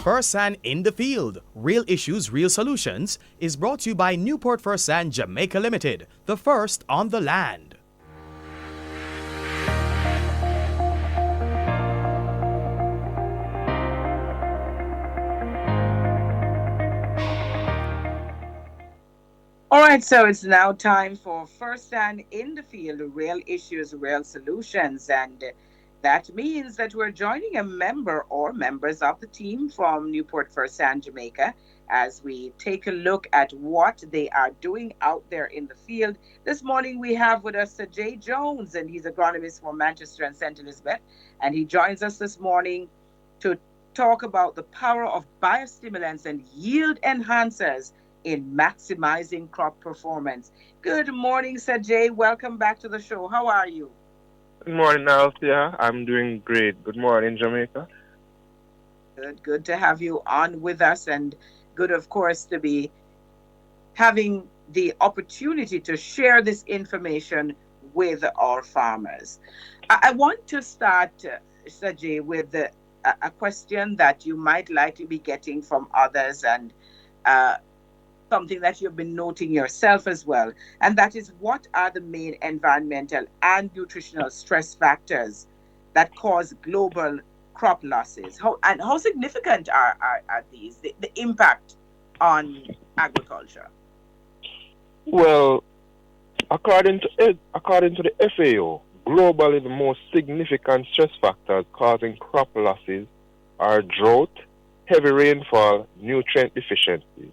Newport-Fersan in the Field, Real Issues, Real Solutions, is brought to you by Newport-Fersan Jamaica Limited, the first on the land. All right, so it's now time for First Stand in the Field, Real Issues, Real Solutions. And that means that we're joining a member or members of the team from Newport-Fersan, Jamaica, as we take a look at what they are doing out there in the field. This morning we have with us Sajae Jones, and he's agronomist for Manchester and St. Elizabeth. And he joins us this morning to talk about the power of biostimulants and yield enhancers in maximizing crop performance. Good morning, Sajae. Welcome back to the show. How are you? Good morning, Althea. I'm doing great. Good morning, Jamaica. Good to have you on with us, and good, of course, to be having the opportunity to share this information with our farmers. I want to start, Sajae, with a question that you might likely be getting from others, and uh, something that you've been noting yourself as well, and that is, what are the main environmental and nutritional stress factors that cause global crop losses? How significant are these, the impact on agriculture? Well, according to the FAO, globally the most significant stress factors causing crop losses are drought, heavy rainfall, nutrient deficiency.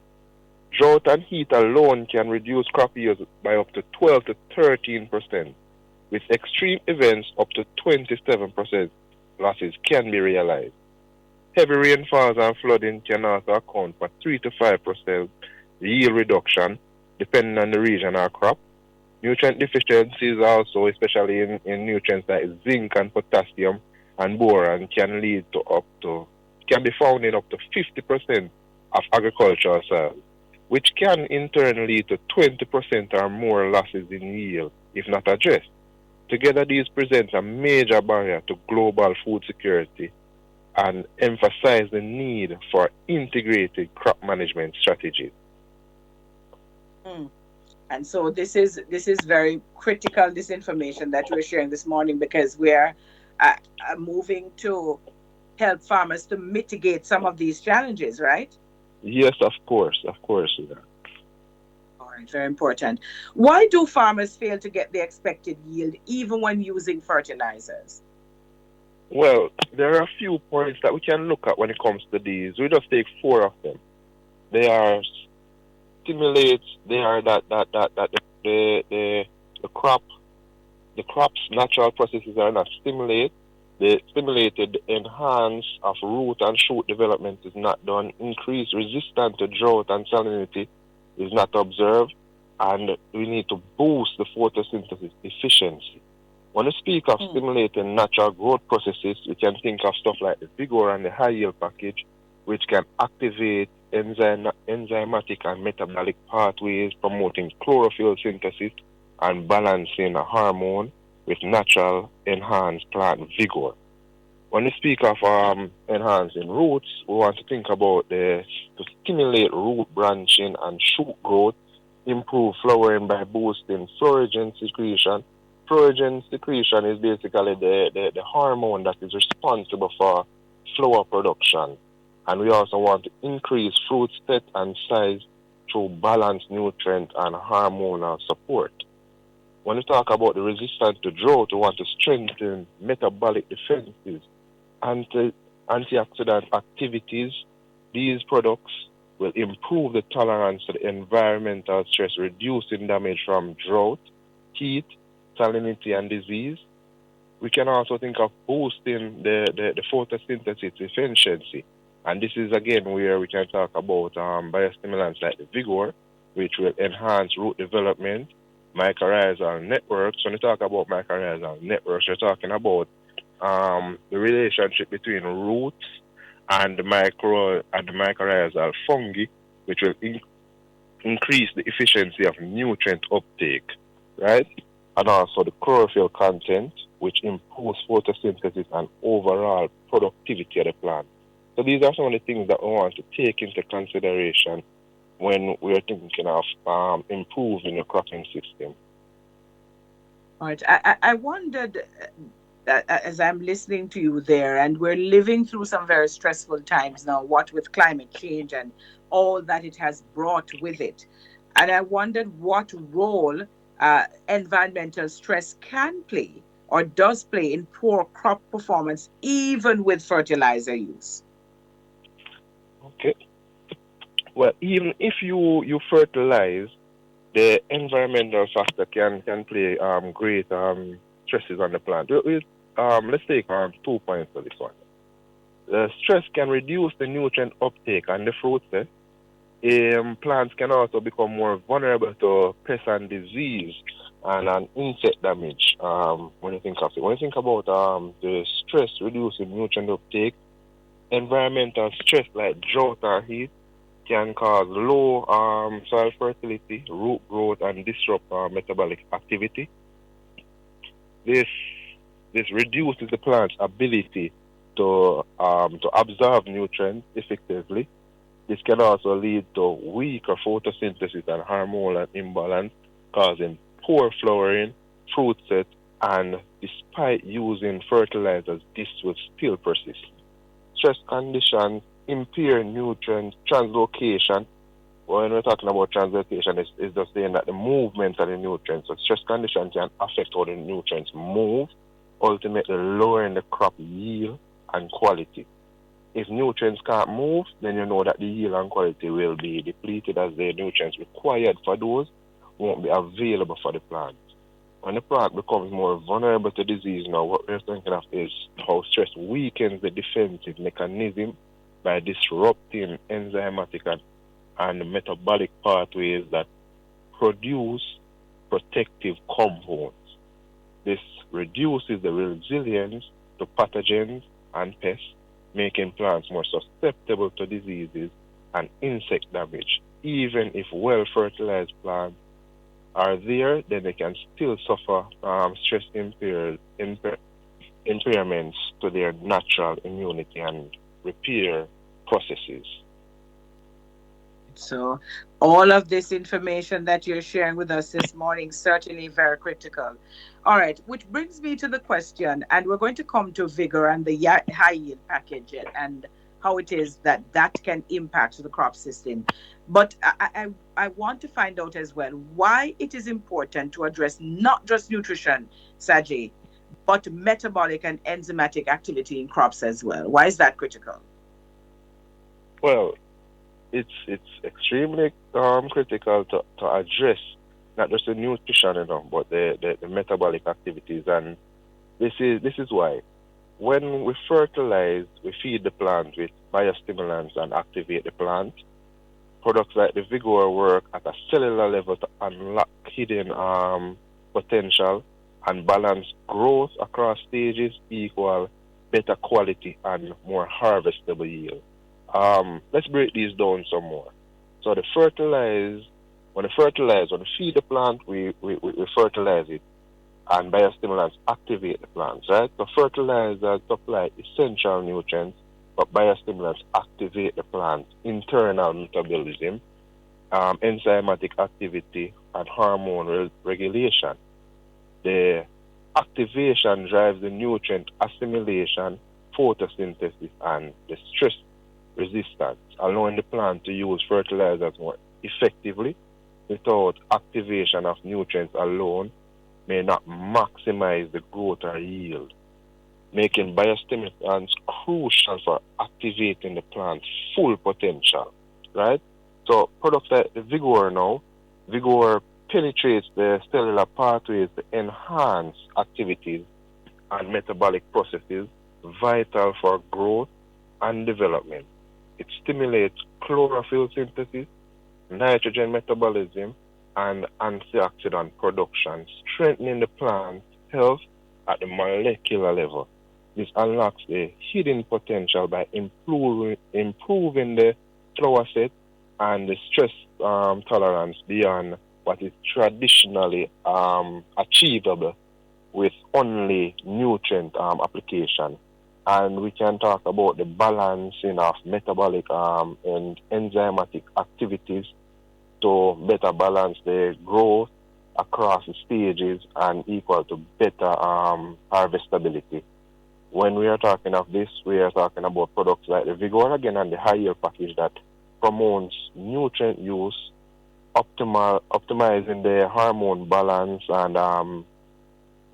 Drought and heat alone can reduce crop yields by up to 12 to 13%, with extreme events up to 27% losses can be realized. Heavy rainfalls and flooding can also account for 3 to 5% yield reduction, depending on the region or crop. Nutrient deficiencies also, especially in nutrients like zinc and potassium and boron, can be found in up to 50% of agricultural soils, which can in turn lead to 20% or more losses in yield if not addressed. Together, these present a major barrier to global food security and emphasize the need for integrated crop management strategies. Mm. And so this is very critical, this information that we're sharing this morning, because we're moving to help farmers to mitigate some of these challenges, right? Yes, of course. Yeah. All right, very important. Why do farmers fail to get the expected yield even when using fertilizers? Well, there are a few points that we can look at when it comes to these. We just take four of them. They are stimulates. They are that the crop's natural processes are not stimulate. The stimulated enhance of root and shoot development is not done. Increased resistance to drought and salinity is not observed, and we need to boost the photosynthesis efficiency. When we speak of Mm. stimulating natural growth processes, we can think of stuff like the Vigore and the high yield package, which can activate enzymatic and metabolic pathways, promoting chlorophyll synthesis and balancing a hormone with natural enhanced plant vigor. When we speak of enhancing roots, we want to think about to stimulate root branching and shoot growth, improve flowering by boosting phloem secretion. Phloem secretion is basically the hormone that is responsible for flower production. And we also want to increase fruit set and size through balanced nutrient and hormonal support. When we talk about the resistance to drought, we want to strengthen metabolic defenses, antioxidant activities. These products will improve the tolerance to the environmental stress, reducing damage from drought, heat, salinity, and disease. We can also think of boosting the photosynthesis efficiency. And this is again where we can talk about biostimulants like the Vigor, which will enhance root development, mycorrhizal networks. When we talk about mycorrhizal networks, we're talking about the relationship between roots and the mycorrhizal fungi, which will increase the efficiency of nutrient uptake, right? And also the chlorophyll content, which improves photosynthesis and overall productivity of the plant. So these are some of the things that we want to take into consideration when we're thinking of improving the cropping system. All right. I wondered, as I'm listening to you there, and we're living through some very stressful times now, what with climate change and all that it has brought with it. And I wondered what role environmental stress can play or does play in poor crop performance, even with fertilizer use. Okay. Well, even if you fertilize, the environmental factor can play great stresses on the plant. Let's take 2 points for this one. The stress can reduce the nutrient uptake on the fruit set. Plants can also become more vulnerable to pest and disease and insect damage. When you think of it, when you think about the stress reducing nutrient uptake, environmental stress like drought or heat can cause low soil fertility, root growth, and disrupt metabolic activity. This this reduces the plant's ability to absorb nutrients effectively. This can also lead to weaker photosynthesis and hormonal imbalance, causing poor flowering, fruit set, and despite using fertilizers, this will still persist. Stress conditions impair nutrient translocation. When we're talking about translocation, it's just saying that the movement of the nutrients. So stress conditions can affect how the nutrients move, ultimately lowering the crop yield and quality. If nutrients can't move, then you know that the yield and quality will be depleted as the nutrients required for those won't be available for the plant. When the plant becomes more vulnerable to disease now, what we're thinking of is how stress weakens the defensive mechanism by disrupting enzymatic and metabolic pathways that produce protective compounds. This reduces the resilience to pathogens and pests, making plants more susceptible to diseases and insect damage. Even if well-fertilized plants are there, then they can still suffer stress impairments to their natural immunity and repair processes. So, all of this information that you're sharing with us this morning certainly very critical. All right, which brings me to the question, and we're going to come to Vigor and the high yield package and how it is that that can impact the crop system. But I want to find out as well why it is important to address not just nutrition, Saji, but metabolic and enzymatic activity in crops as well. Why is that critical? Well, it's extremely critical to address not just the nutrition, but the metabolic activities. And this is why when we fertilize, we feed the plant with biostimulants and activate the plant. Products like the Vigore work at a cellular level to unlock hidden potential and balance growth across stages, equal better quality and more harvestable yield. Let's break these down some more. So when we feed the plant, we fertilize it, and biostimulants activate the plants, right? So fertilizers supply essential nutrients, but biostimulants activate the plant's internal metabolism, enzymatic activity, and hormone regulation. The activation drives the nutrient assimilation, photosynthesis, and the stress resistance, allowing the plant to use fertilizers more effectively. Without activation of nutrients alone may not maximize the growth or yield, making biostimulants crucial for activating the plant's full potential, right? So products like the Vigore now, Vigore penetrates the cellular pathways to enhance activities and metabolic processes vital for growth and development. It stimulates chlorophyll synthesis, nitrogen metabolism, and antioxidant production, strengthening the plant's health at the molecular level. This unlocks the hidden potential by improving the flower set and the stress tolerance beyond what is traditionally achievable with only nutrient application. and we can talk about the balancing of metabolic and enzymatic activities to better balance the growth across the stages and equal to better harvestability. When we are talking of this, we are talking about products like the Vigore again and the high yield package that promotes nutrient use, optimizing the hormone balance and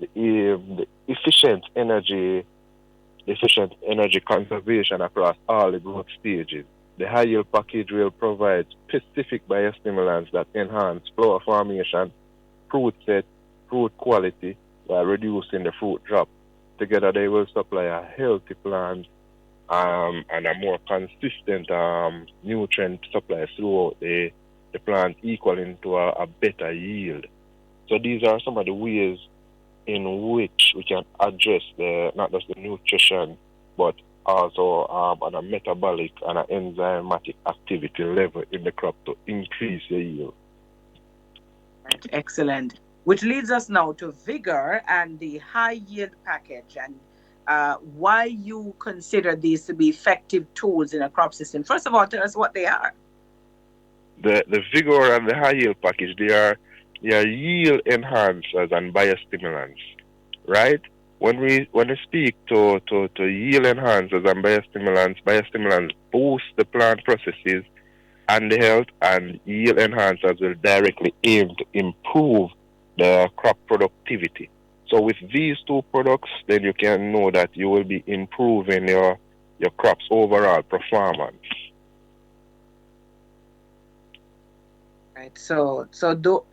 the efficient energy conservation across all the growth stages. The high yield package will provide specific biostimulants that enhance flower formation, fruit set, fruit quality while reducing the fruit drop. Together, they will supply a healthy plant and a more consistent nutrient supply throughout the plant, equaling to a better yield. So these are some of the ways in which we can address not just the nutrition, but also on a metabolic and an enzymatic activity level in the crop to increase the yield. Right, excellent. Which leads us now to Vigor and the high yield package, and why you consider these to be effective tools in a crop system. First of all, tell us what they are. The Vigor and the high yield package, they are yield enhancers and biostimulants, right? When we speak to yield enhancers and biostimulants boost the plant processes and the health, and yield enhancers will directly aim to improve the crop productivity. So with these two products, then you can know that you will be improving your crop's overall performance. Right.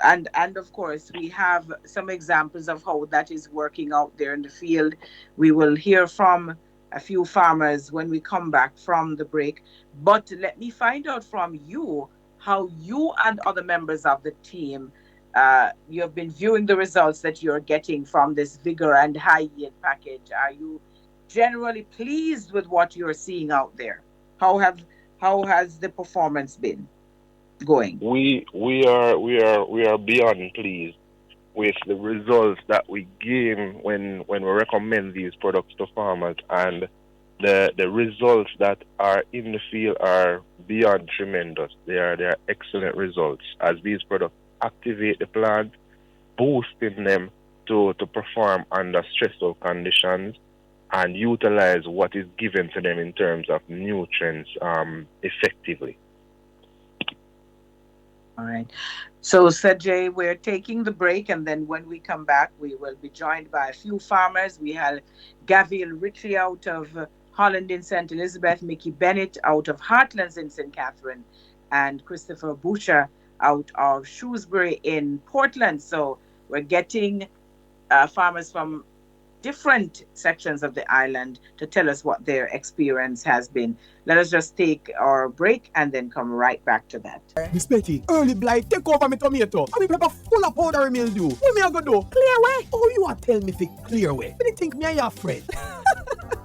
And of course we have some examples of how that is working out there in the field. We will hear from a few farmers when we come back from the break. But let me find out from you how you and other members of the team you have been viewing the results that you're getting from this Vigor and high yield package. Are you generally pleased with what you're seeing out there? How has the performance been going? We are beyond pleased with the results that we gain when we recommend these products to farmers, and the results that are in the field are beyond tremendous. They are excellent results as these products activate the plant, boosting them to perform under stressful conditions and utilize what is given to them in terms of nutrients effectively. All right. So, Sajae, we're taking the break, and then when we come back, we will be joined by a few farmers. We have Gaviel Ritchie out of Holland in St. Elizabeth, Mickey Bennett out of Heartlands in St. Catherine, and Christopher Boucher out of Shrewsbury in Portland. So, we're getting farmers from different sections of the island to tell us what their experience has been. Let us just take our break and then come right back to that. Miss Betty, early blight take over my tomato. And me paper full of powdery mildew. What me I go do? Clear way. Oh, you are tell me fi clear way. Me think me and your friend.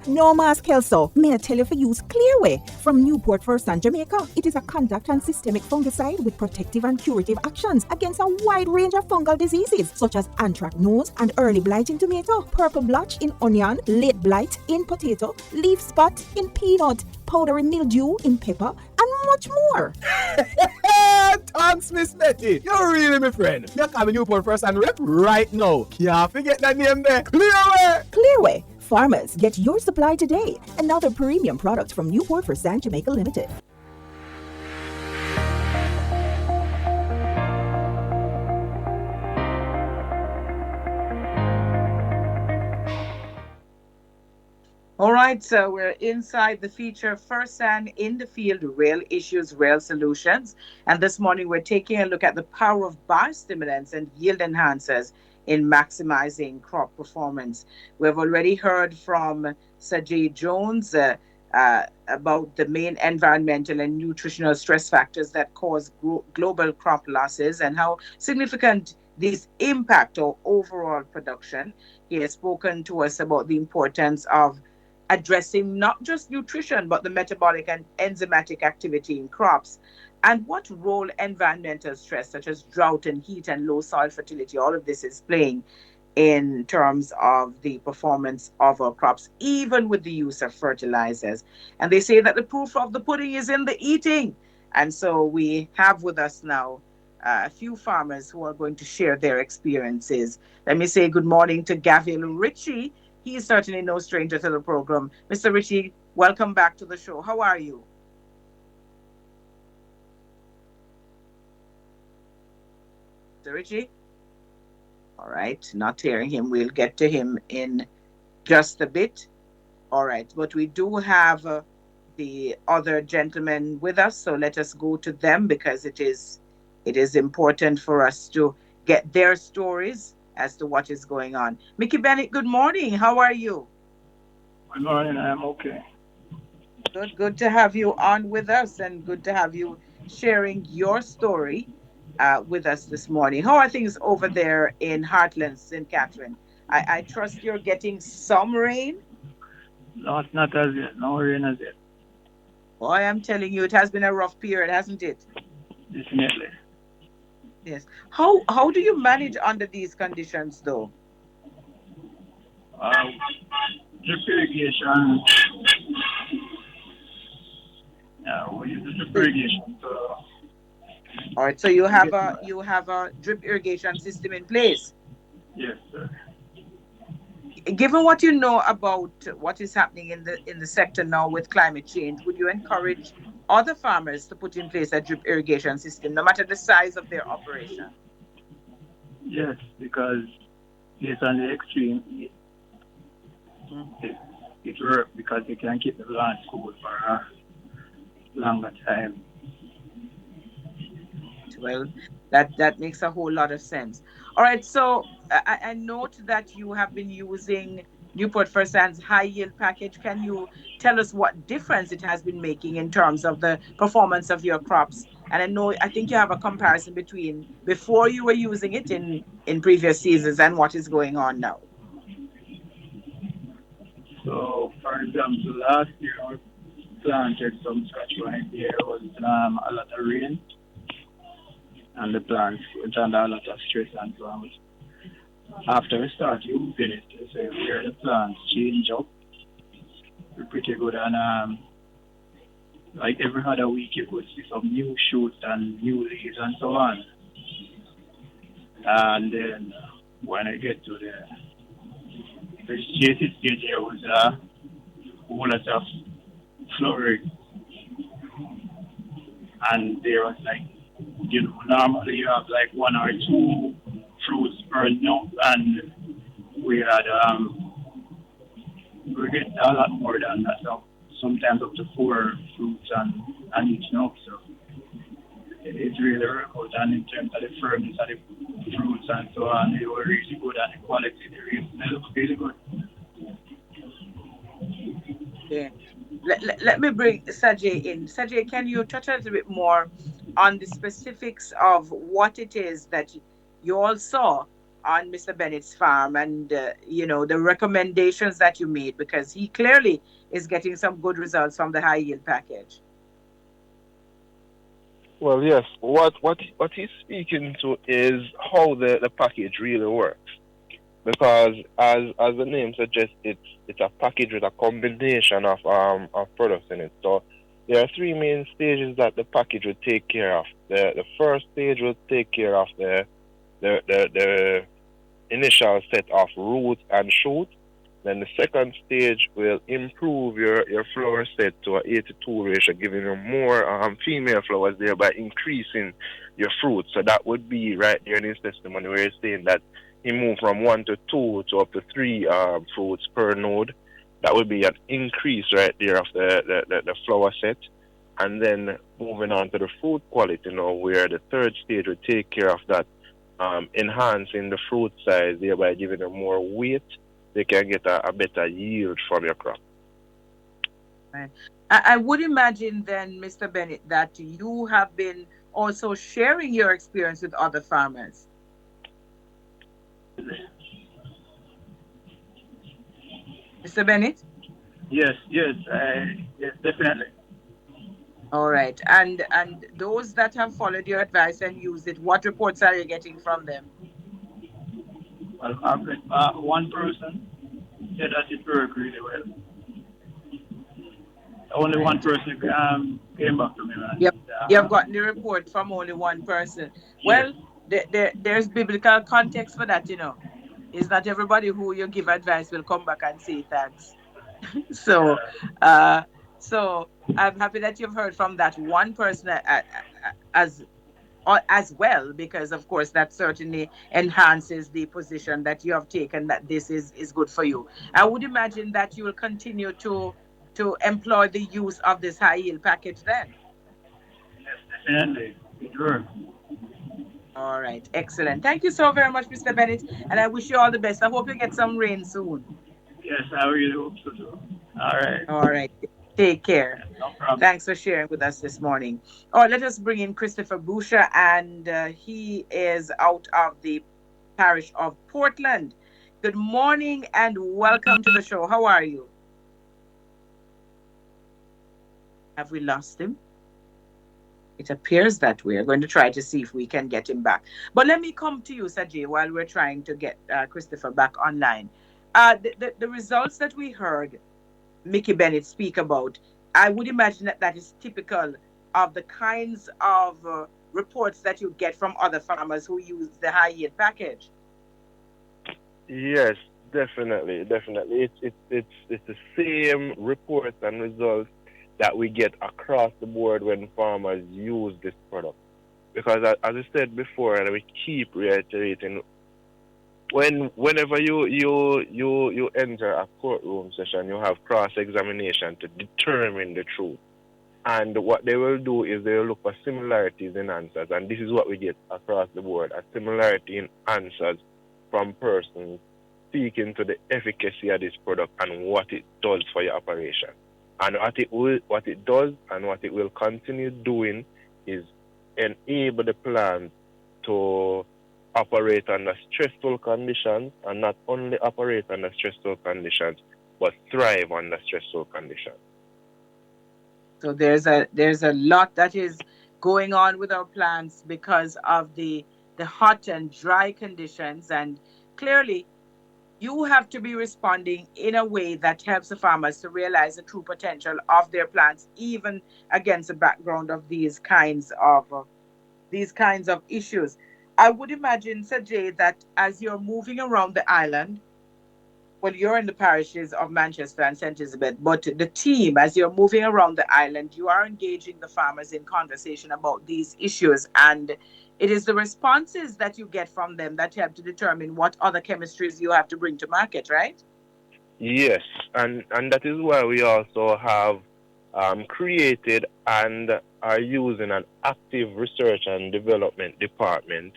No mask Kelso. May I tell you for use Clearway from Newport-Fersan, Jamaica. It is a contact and systemic fungicide with protective and curative actions against a wide range of fungal diseases such as anthracnose and early blight in tomato, purple blotch in onion, late blight in potato, leaf spot in peanut, powdery mildew in pepper, and much more. Thanks, Miss Betty. You're really my friend. Me call me Newport-Fersan rep right now. Can't forget that name there. Clearway. Clearway. Farmers, get your supply today. Another premium product from Newport-Fersan, Jamaica Limited. All right, so we're inside the feature Fersan in the Field, Real Issues, Real Solutions. And this morning we're taking a look at the power of biostimulants and yield enhancers in maximizing crop performance. We've already heard from Sajae Jones about the main environmental and nutritional stress factors that cause global crop losses and how significant these impact our overall production. He has spoken to us about the importance of addressing not just nutrition, but the metabolic and enzymatic activity in crops, and what role environmental stress, such as drought and heat and low soil fertility, all of this is playing in terms of the performance of our crops, even with the use of fertilizers. And they say that the proof of the pudding is in the eating. And so we have with us now a few farmers who are going to share their experiences. Let me say good morning to Gabriel Ritchie. He is certainly no stranger to the program. Mr. Ritchie, welcome back to the show. How are you? Mr. Ritchie? All right, not hearing him. We'll get to him in just a bit. All right, but we do have the other gentlemen with us, so let us go to them because it is important for us to get their stories as to what is going on. Mickey Bennett, good morning. How are you? Good morning, I'm okay. Good to have you on with us, and good to have you sharing your story with us this morning. How are things over there in Heartland, St. Catherine? I trust you're getting some rain. Not as yet, no rain as yet, Boy, I'm telling you, it has been a rough period, hasn't it? definitely. Yes. How do you manage under these conditions, though? Um, Drip irrigation, we use the drip So- irrigation to All right. So you have get a that. you have a drip irrigation system in place. Yes, sir. Given what you know about what is happening in the sector now with climate change, would you encourage other farmers to put in place a drip irrigation system, no matter the size of their operation? Yes, because based on the extreme heat, Mm. it works because you can keep the plant cool for a longer time. Well, that makes a whole lot of sense. All right, so I note that you have been using Newport-Fersan's high yield package. Can you tell us what difference it has been making in terms of the performance of your crops? And I think you have a comparison between before you were using it in previous seasons and what is going on now. So, for example, last year we planted some scratch right there was a lot of rain and the plants went under a lot of stress and so on. After we start using it, so where the plants change up, we're pretty good. And like every other week, you could see some new shoots and new leaves and so on. And then when I get to the vegetative stage, there was a whole lot of flowering. And there was like, normally you have like one or two fruits per note, and we had we get a lot more than that. So sometimes up to 4 fruits and each note. So it's really work out. And in terms of the firmness of the fruits and so on, they were really good, and the quality they look really good. Yeah. Let me bring Sajae in. Sajae, can you touch a little bit more on the specifics of what it is that you all saw on Mr. Bennett's farm and, the recommendations that you made? Because he clearly is getting some good results from the high yield package. Well, yes. What he's speaking to is how the package really works. Because as the name suggests, it's a package with a combination of products in it. So there are three main stages that the package will take care of. The first stage will take care of the initial set of roots and shoots. Then the second stage will improve your flower set to an 82 ratio, giving you more female flowers, thereby increasing your fruit. So that would be right there in his testimony where he's saying that he moved from 1 to 2 to up to 3 fruits per node. That would be an increase right there of the flower set. And then moving on to the fruit quality, where the third stage will take care of that, enhancing the fruit size, thereby giving them more weight. They can get a better yield from your crop. Right. I would imagine then, Mr. Bennett, that you have been also sharing your experience with other farmers. Mr. Bennett? Yes, yes, definitely. All right. And those that have followed your advice and used it, what reports are you getting from them? Well, one person said that it worked really well. Only one Right. person came back to me, Yep. and You've gotten the report from only one person. yes, Well, there's biblical context for that, you know. It's not everybody who you give advice will come back and say thanks. So, yeah, uh, so I'm happy that you've heard from that one person as as well, because of course that certainly enhances the position that you have taken that this is good for you. I would imagine that you will continue to employ the use of this high yield package then. yes, definitely, it worked. All right, excellent. Thank you so very much, Mr. Bennett, and I wish you all the best. I hope you get some rain soon. Yes, I really hope so too. All right, All right, take care. yes, no problem. Thanks for sharing with us this morning. Oh, let us bring in Christopher Busha, and he is out of the parish of Portland. Good morning and welcome to the show. How are you? Have we lost him? It appears that we're going to try to see if we can get him back. But let me come to you, Sajae, while we're trying to get Christopher back online. The results that we heard Mickey Bennett speak about, I would imagine that that is typical of the kinds of reports that you get from other farmers who use the high yield package. Yes, definitely, definitely. It's the same reports and results that we get across the board when farmers use this product. Because as I said before, and we keep reiterating, whenever you enter a courtroom session, you have cross examination to determine the truth. And what they will do is they will look for similarities in answers, and this is what we get across the board: a similarity in answers from persons speaking to the efficacy of this product and what it does for your operation. And what it does and what it will continue doing is enable the plant to operate under stressful conditions, and not only operate under stressful conditions, but thrive under stressful conditions. So there's a lot that is going on with our plants because of the hot and dry conditions, and clearly you have to be responding in a way that helps the farmers to realize the true potential of their plants, even against the background of these kinds of issues. I would imagine, Sajay, that as you're moving around the island, well, you're in the parishes of Manchester and St. Elizabeth, but the team, as you're moving around the island, you are engaging the farmers in conversation about these issues. And it is the responses that you get from them that help to determine what other chemistries you have to bring to market, right? Yes, and that is why we also have created and are using an active research and development department,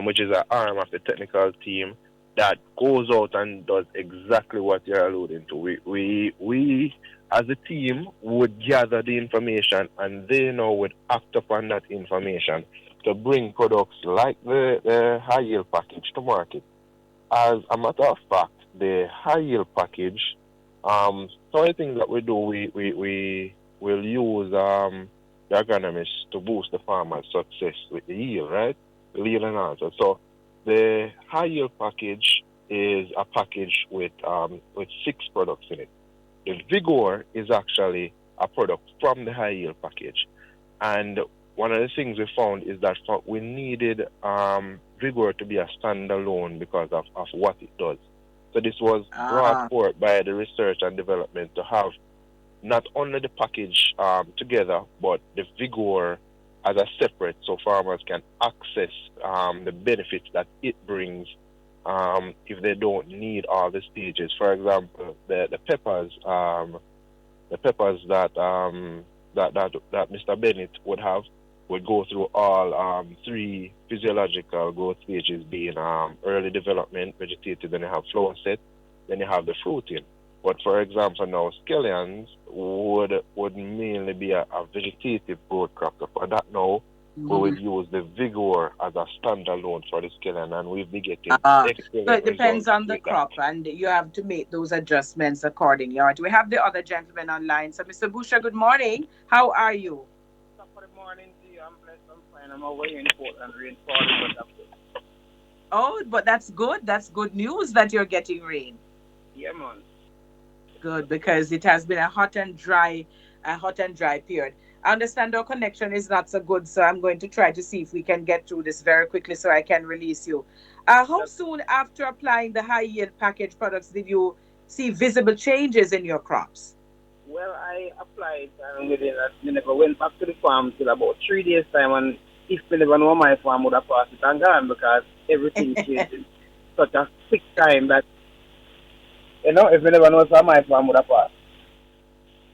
which is an arm of the technical team that goes out and does exactly what you're alluding to. We as a team would gather the information, and they now would act upon that information to bring products like the high yield package to market. As a matter of fact, the high yield package, some of the things that we do, we will use the agronomists to boost the farmer's success with the yield, right? The yield enhancer. So the high yield package is a package with 6 products in it. The Vigore is actually a product from the high yield package. And one of the things we found is that we needed Vigor to be a standalone because of what it does. So this was brought Ah, forth by the research and development to have not only the package together, but the Vigor as a separate, so farmers can access the benefits that it brings if they don't need all the stages. For example, the peppers that Mr. Bennett would have would go through all 3 physiological growth stages, being early development, vegetative, then you have flower set, then you have the fruiting. But for example, now scallions would mainly be a vegetative growth crop. So for that now, we would mhm. use the Vigor as a standalone for the scallion, and we've been getting Ah. So excellent it depends results on the with that. crop, and you have to make those adjustments accordingly. All right. We have the other gentleman online. So, Mr. Busha, good morning. How are you? Top of the morning to you. I'm blessed. I'm fine. I'm away in Portland, reinforced, but I'm good. Oh, but that's good. That's good news that you're getting rain. Yeah, man. Good, because it has been a hot and dry period. I understand our connection is not so good, so I'm going to try to see if we can get through this very quickly so I can release you. How That, soon after applying the high yield package products did you see visible changes in your crops? well, I applied and within that, I never went back to the farm till about 3 days time, and if I never know my farm would have passed it and gone because everything changed in such a quick time that, if I never know so my farm would have passed.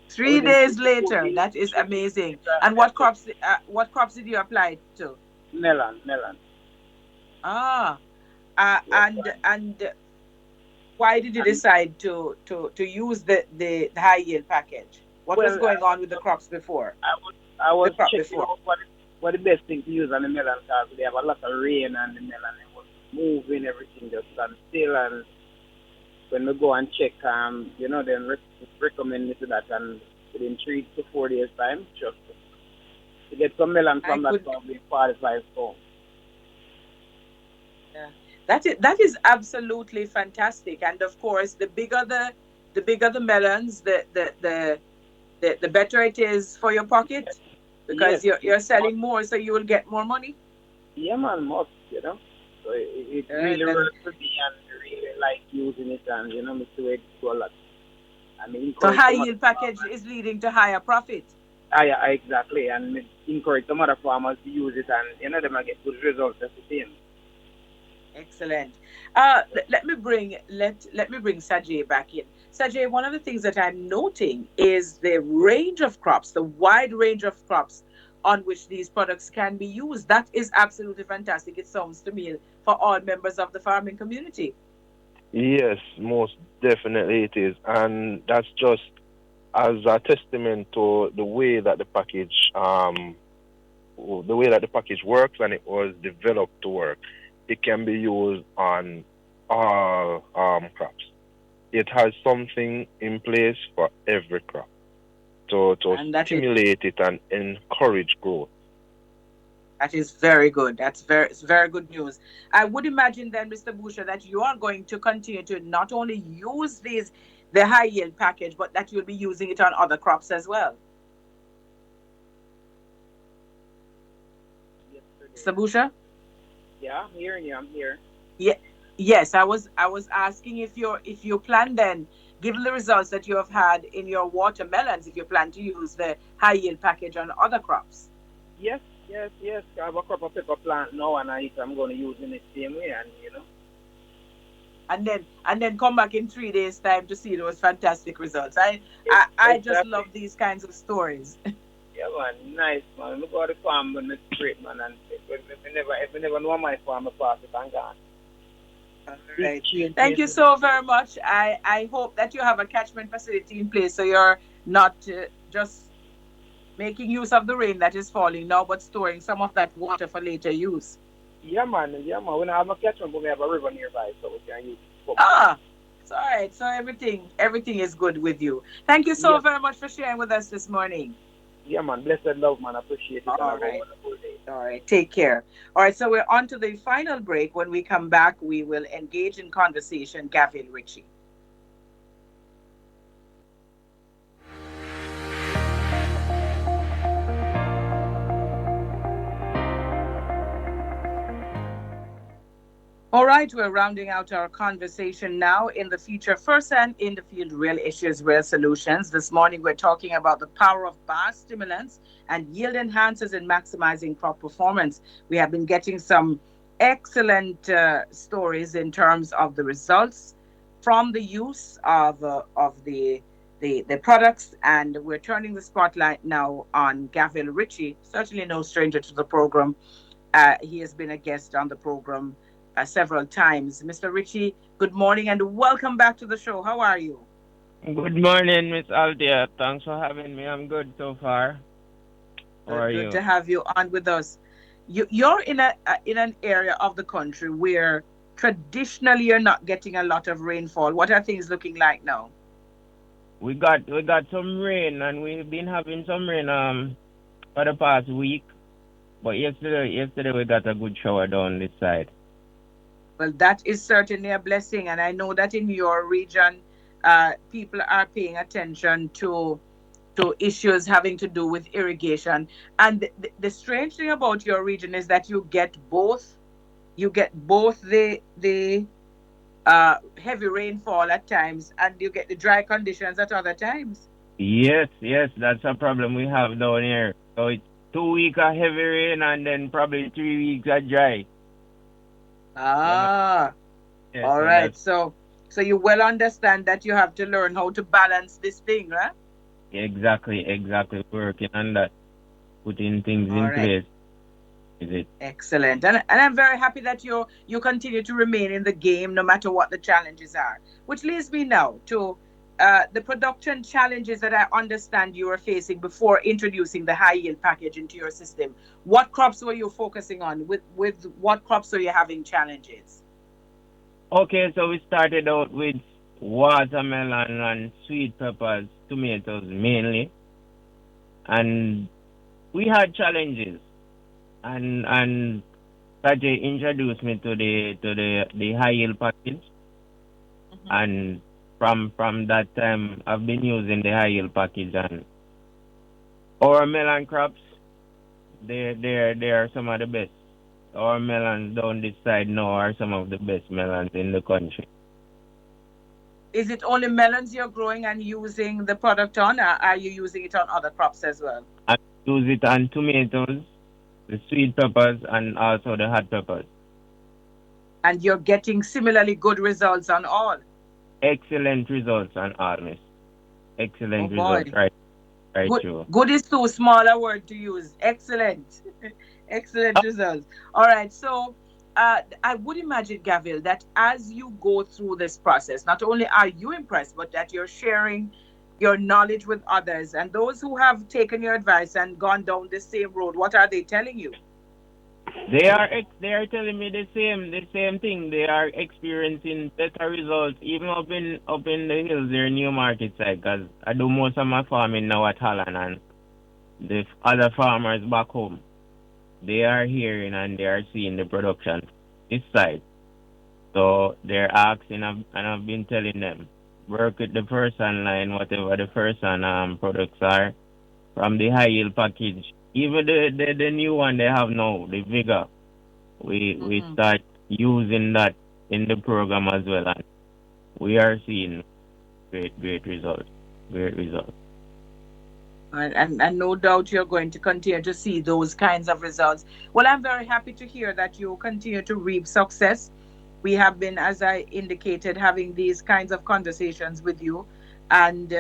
So Three within days 3 to 4 days, later, that is 3 days amazing. later, And that's it. what crops did you apply to? Melon. Ah, Yes, fine. and why did you And decide to use the high yield package? What was well, going on with the crops before? I The was crop checking before. out what the best thing to use on the melon because they have a lot of rain and the melon it was moving everything just stand still and when we go and check then recommend me to that and within 3 to 4 days time just to get some melon I from that could. probably 45 pounds. Yeah. That is absolutely fantastic. And of course, the bigger the melons, the better it is for your pocket Yes, because you're yes, selling more, so you will get more money. yeah man must. So it really And works for me and I really like using it and me to it to a lot. I mean so encourage high some other yield package farmers. is leading to higher profit. Yeah, exactly. And me encourage some other farmers to use it and them will get good results at the same. Excellent. Let me bring Sajay back in. Sajay, one of the things that I'm noting is the range of crops, the wide range of crops on which these products can be used. That is absolutely fantastic. It sounds to me for all members of the farming community. Yes, most definitely it is. And that's just as a testament to the way that the package works and it was developed to work. It can be used on all crops. It has something in place for every crop to And stimulate it and encourage growth. that is very good. It's very good news. I would imagine then, Mr. Boucher, that you are going to continue to not only use the high yield package, but that you'll be using it on other crops as well. Yesterday. Mr. Boucher? Yeah, I'm hearing you. I'm here. Yeah, yes, I was asking if you plan then, given the results that you have had in your watermelons, if you plan to use the high yield package on other crops, Yes, yes. I have a crop of pepper plant now, and I'm going to use it in the same way, and. and then come back in 3 days' time to see those fantastic results. I just Exactly. love these kinds of stories. Yeah, man. Nice, man. We go to the farm when it's great, man. And if we never know my farm, I pass it and gone. All Big right. Thank you changes. so very much. I hope that you have a catchment facility in place so you're not just making use of the rain that is falling now, but storing some of that water for later use. Yeah, man. Yeah, man. When I have my catchment, we have a river nearby, so we can use it. Pump. Ah, it's all right. So everything is good with you. Thank you so Yeah, very much for sharing with us this morning. yeah, man. Blessed love, man. Appreciate it, and All have a right. wonderful day. All right. Take care. All right. So we're on to the final break. When we come back, we will engage in conversation. Gavin Ritchie. All right, we're rounding out our conversation now in the future first and in the field real issues, real solutions. This morning we're talking about the power of biostimulants and yield enhancers in maximizing crop performance. We have been getting some excellent stories in terms of the results from the use of the products, and we're turning the spotlight now on Gavin Ritchie, certainly no stranger to the program. He has been a guest on the program several times. Mr. Ritchie, good morning and welcome back to the show. How are you? Good morning, Miss Althea. Thanks for having me. I'm good so far. How are Good you? to have you on with us. You're in an area of the country where traditionally you're not getting a lot of rainfall. What are things looking like now? We got some rain and we've been having some rain for the past week. But yesterday we got a good shower down this side. Well, that is certainly a blessing, and I know that in your region, people are paying attention to issues having to do with irrigation. And the strange thing about your region is that you get both. You get both the heavy rainfall at times, and you get the dry conditions at other times. Yes, yes, that's a problem we have down here. So it's 2 weeks of heavy rain and then probably 3 weeks of dry. Yeah, Ah, yeah, all so right. that's So you well understand that you have to learn how to balance this thing, right? exactly working on that, putting things All in right. place. Is it? Excellent. And I'm very happy that you continue to remain in the game no matter what the challenges are. Which leads me now to the production challenges that I understand you are facing before introducing the high yield package into your system. What crops were you focusing on? With what crops were you having challenges? Okay, so we started out with watermelon and sweet peppers, tomatoes mainly, and we had challenges. And Sajae introduced me to the high yield package, Mhm. and from that time I've been using the high yield package. And our melon crops, they are some of the best. Our melons down this side now are some of the best melons in the country. Is it only melons you're growing and using the product on, or are you using it on other crops as well? I use it on tomatoes, the sweet peppers, and also the hot peppers. And you're getting similarly good results on all. Excellent results on all, miss. Oh Excellent results, boy. right Good, through. good is too small a word to use. Excellent. Excellent results. All right. So I would imagine, Gavil, that as you go through this process, not only are you impressed, but that you're sharing your knowledge with others. And those who have taken your advice and gone down the same road, what are they telling you? They are telling me the same thing. They are experiencing better results even up in the hills there, New Market side. Cause I do most of my farming now at Holland, and the other farmers back home, they are hearing and they are seeing the production this side. So they're asking, and I've been telling them, work with the person line, whatever the person products are from the high yield package. Even the new one they have now, the Vigor, we Mhm. start using that in the program as well, and we are seeing great results. Great results. And no doubt you're going to continue to see those kinds of results. Well, I'm very happy to hear that you continue to reap success. We have been, as I indicated, having these kinds of conversations with you. And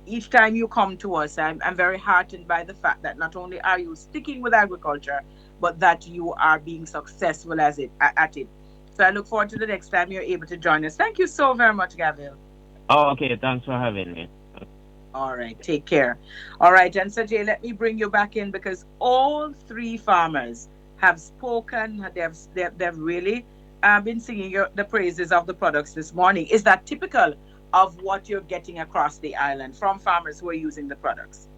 each time you come to us, I'm very heartened by the fact that not only are you sticking with agriculture, but that you are being successful at it. So I look forward to the next time you're able to join us. Thank you so very much, Gavil. Oh, okay. Thanks for having me. All right, take care. All right, and Sajay, let me bring you back in because all three farmers have spoken. They've really been singing the praises of the products this morning. Is that typical of what you're getting across the island from farmers who are using the products?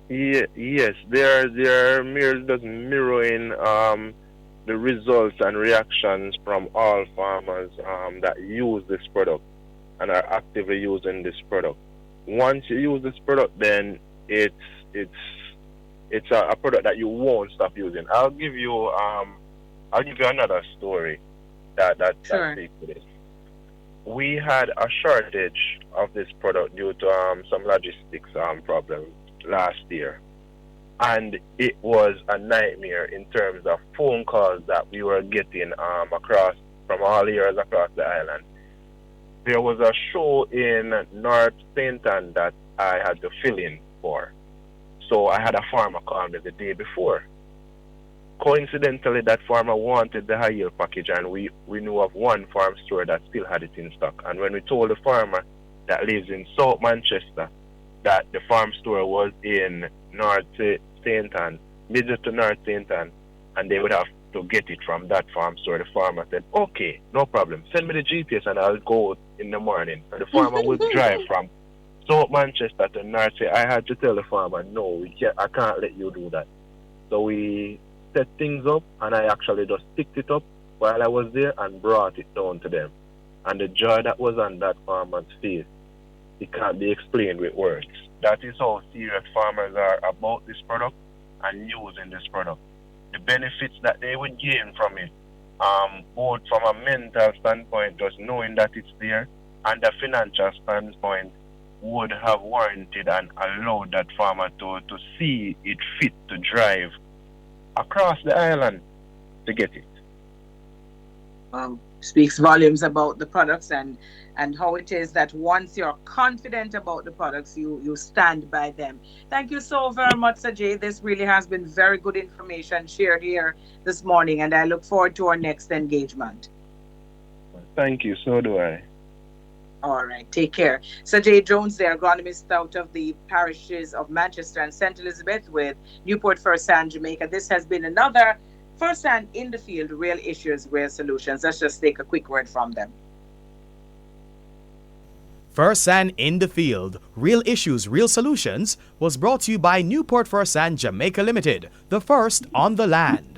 Yes, their mirror does mirroring the results and reactions from all farmers that use this product and are actively using this product. Once you use this product, then it's it's it's a product that you won't stop using. I'll give you another story that Sure. speaks to this. We had a shortage of this product due to some logistics problems last year, and it was a nightmare in terms of phone calls that we were getting across from all areas across the island. There was a show in North St. Anne that I had to fill in for. So I had a farmer call me the day before. Coincidentally, that farmer wanted the high yield package, and we knew of one farm store that still had it in stock. And when we told the farmer that lives in South Manchester that the farm store was in North St. Anne, middle to North St. Anne, and they would have to get it from that farm store, the farmer said, okay, no problem. Send me the GPS and I'll go in the morning. And the farmer would drive from South Manchester to North. I had to tell the farmer, no, I can't let you do that. So we set things up, and I actually just picked it up while I was there and brought it down to them. And the joy that was on that farmer's face, it can't be explained with words. That is how serious farmers are about this product and using this product. The benefits that they would gain from it, both from a mental standpoint, just knowing that it's there, and a financial standpoint, would have warranted and allowed that farmer to see it fit to drive across the island to get it. Speaks volumes about the products and how it is that once you're confident about the products, you stand by them. Thank you so very much, Sajae. This really has been very good information shared here this morning, and I look forward to our next engagement. Thank you. So do I. All right, take care. Sajae Jones, the agronomist out of the parishes of Manchester and St. Elizabeth with Newport-Fersan, Jamaica. This has been another First-Hand in the Field, Real Issues, Real Solutions. Let's just take a quick word from them. First-Hand in the Field, Real Issues, Real Solutions was brought to you by Newport-Fersan Jamaica Limited, the first on the land.